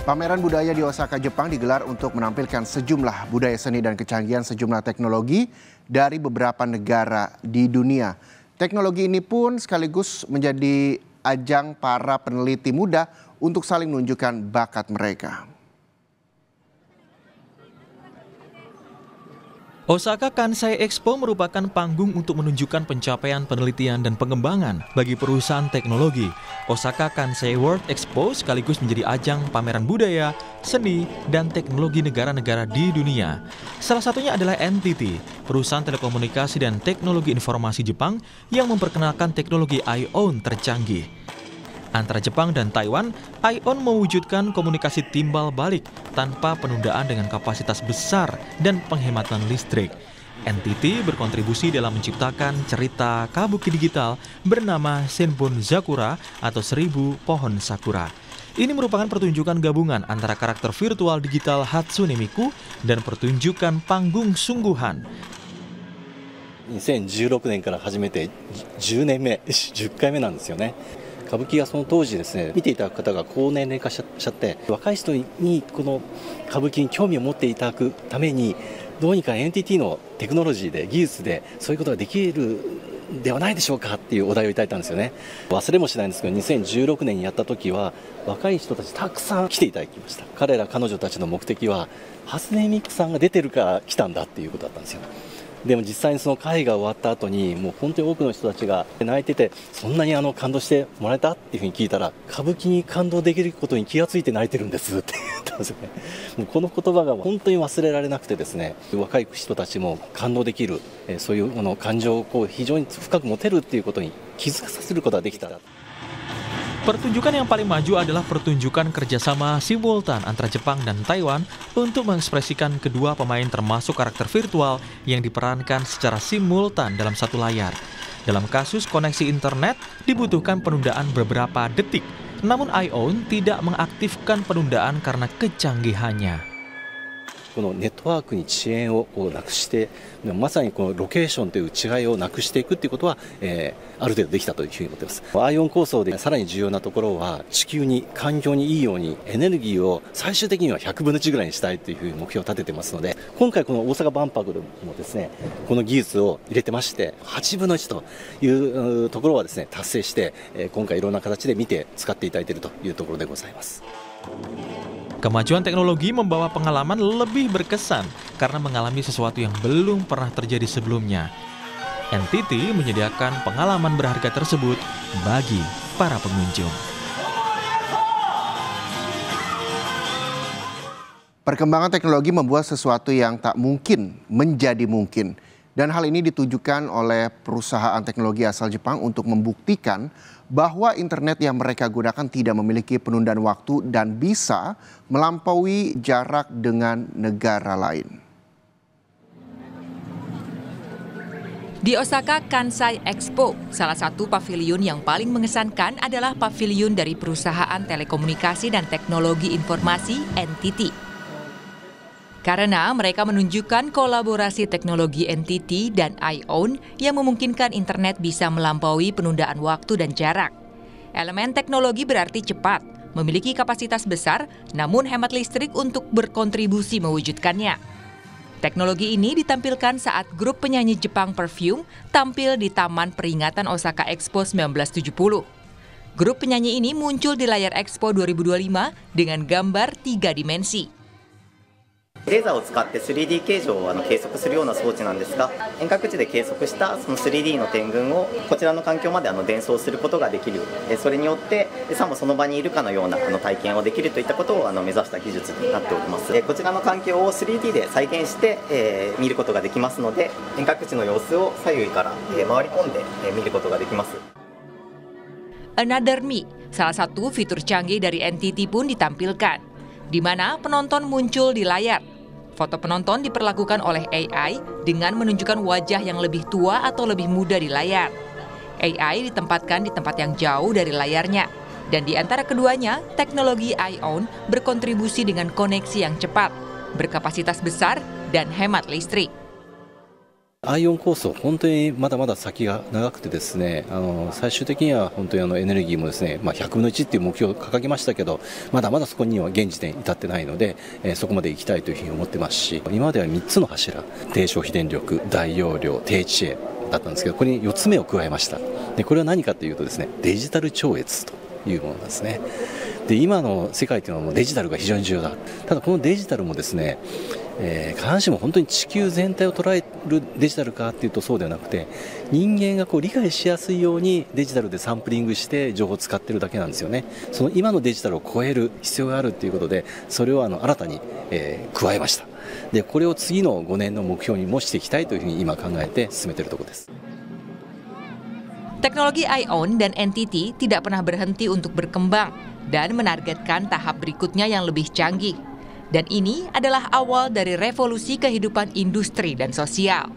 Pameran budaya di Osaka, Jepang digelar untuk menampilkan sejumlah budaya seni dan kecanggihan sejumlah teknologi dari beberapa negara di dunia. Teknologi ini pun sekaligus menjadi ajang para peneliti muda untuk saling menunjukkan bakat mereka. Osaka Kansai Expo merupakan panggung untuk menunjukkan pencapaian penelitian dan pengembangan bagi perusahaan teknologi. Osaka Kansai World Expo sekaligus menjadi ajang pameran budaya, seni, dan teknologi negara-negara di dunia. Salah satunya adalah NTT, perusahaan telekomunikasi dan teknologi informasi Jepang yang memperkenalkan teknologi IOWN tercanggih. Antara Jepang dan Taiwan, IOWN mewujudkan komunikasi timbal balik tanpa penundaan dengan kapasitas besar dan penghematan listrik. NTT berkontribusi dalam menciptakan cerita kabuki digital bernama Senbon Sakura atau 1000 Pohon Sakura. Ini merupakan pertunjukan gabungan antara karakter virtual digital Hatsune Miku dan pertunjukan panggung sungguhan. 2016年から始めて10年目、10回目なんですよね。歌舞伎がその当時ですね、見ていただく方が高年齢化しちゃって、若い人にこの歌舞伎に興味を持っていただくために、どうにか NTT のテクノロジーで技術でそういうことができるではないでしょうかっていうお題をいただいたんですよね。忘れもしないんですけど、2016年にやった時は若い人たちたくさん来ていただきました。彼ら彼女たちの目的は初音ミクさんが出てるから来たんだっていうことだったんですよ。でも実際にその会が終わった後にもう本当に多くの人たちが泣いてて、そんなに感動してもらえたっていうふうに聞いたら、歌舞伎に感動できることに気がついて泣いてるんですって言ったんですよね。もうこの言葉が本当に忘れられなくてですね、若い人たちも感動できる、そういう感情を非常に深く持てるっていうことに気づかさせることができた。Pertunjukan yang paling maju adalah pertunjukan kerjasama simultan antara Jepang dan Taiwan untuk mengekspresikan kedua pemain termasuk karakter virtual yang diperankan secara simultan dalam satu layar. Dalam kasus koneksi internet dibutuhkan penundaan beberapa detik, namun IOWN tidak mengaktifkan penundaan karena kecanggihannya. このネットワークに遅延をなくして、まさにこのロケーションという違いをなくしていくということは、ある程度できたというふうに思っています。IOWN構想でさらに重要なところは、地球に環境にいいようにエネルギーを最終的には100分の1ぐらいにしたいというふうに目標を立ててますので、今回この大阪万博でもですね、この技術を入れてまして、8分の1というところはですね達成して、今回いろんな形で見て使っていただいているというところでございます。 Kemajuan teknologi membawa pengalaman lebih berkesan karena mengalami sesuatu yang belum pernah terjadi sebelumnya. NTT menyediakan pengalaman berharga tersebut bagi para pengunjung. Perkembangan teknologi membuat sesuatu yang tak mungkin menjadi mungkin. Dan hal ini ditujukan oleh perusahaan teknologi asal Jepang untuk membuktikan bahwa internet yang mereka gunakan tidak memiliki penundaan waktu dan bisa melampaui jarak dengan negara lain. Di Osaka Kansai Expo, salah satu pavilion yang paling mengesankan adalah pavilion dari perusahaan telekomunikasi dan teknologi informasi NTT. Karena mereka menunjukkan kolaborasi teknologi NTT dan IOWN yang memungkinkan internet bisa melampaui penundaan waktu dan jarak. Elemen teknologi berarti cepat, memiliki kapasitas besar, namun hemat listrik untuk berkontribusi mewujudkannya. Teknologi ini ditampilkan saat grup penyanyi Jepang Perfume tampil di Taman Peringatan Osaka Expo 1970. Grup penyanyi ini muncul di layar Expo 2025 dengan gambar 3 dimensi. レーザーを使って 3D 形状を計測するような装置なんですが、遠隔地で計測したその 3D の点群をこちらの環境まで伝送することができる、それによってさもその場にいるかのような体験をできるといったことを目指した技術になっております。こちらの環境を 3D で再現して見ることができますので、遠隔地の様子を左右から回り込んで見ることができます。 Another Me, salah satu fitur canggih dari NTT pun ditampilkan, di mana penonton muncul di layar. Foto penonton diperlakukan oleh AI dengan menunjukkan wajah yang lebih tua atau lebih muda di layar. AI ditempatkan di tempat yang jauh dari layarnya. Dan di antara keduanya, teknologi IOWN berkontribusi dengan koneksi yang cepat, berkapasitas besar, dan hemat listrik. ION構想、本当にまだまだ先が長くてですね、最終的には本当にエネルギーもですね、100分の1っていう目標を掲げましたけど、まだまだそこには現時点至ってないので、そこまで行きたいというふうに思ってますし、今までは3つの柱、低消費電力、大容量、低遅延だったんですけど、これに4つ目を加えました。で、これは何かというとですね、デジタル超越というものなんですね。で、今の世界というのはもうデジタルが非常に重要だ。ただこのデジタルもですね、必ずしも本当に地球全体を捉えるデジタルかというとそうではなくて、人間が理解しやすいようにデジタルでサンプリングして情報を使っているだけなんですよね。その今のデジタルを超える必要があるということで、それを新たに、加えました。で、これを次の5年の目標にもしていきたいというふうに今考えて進めているところです。Teknologi ION dan NTT tidak pernah berhenti untuk berkembang dan menargetkan tahap berikutnya yang lebih canggih. Dan ini adalah awal dari revolusi kehidupan industri dan sosial.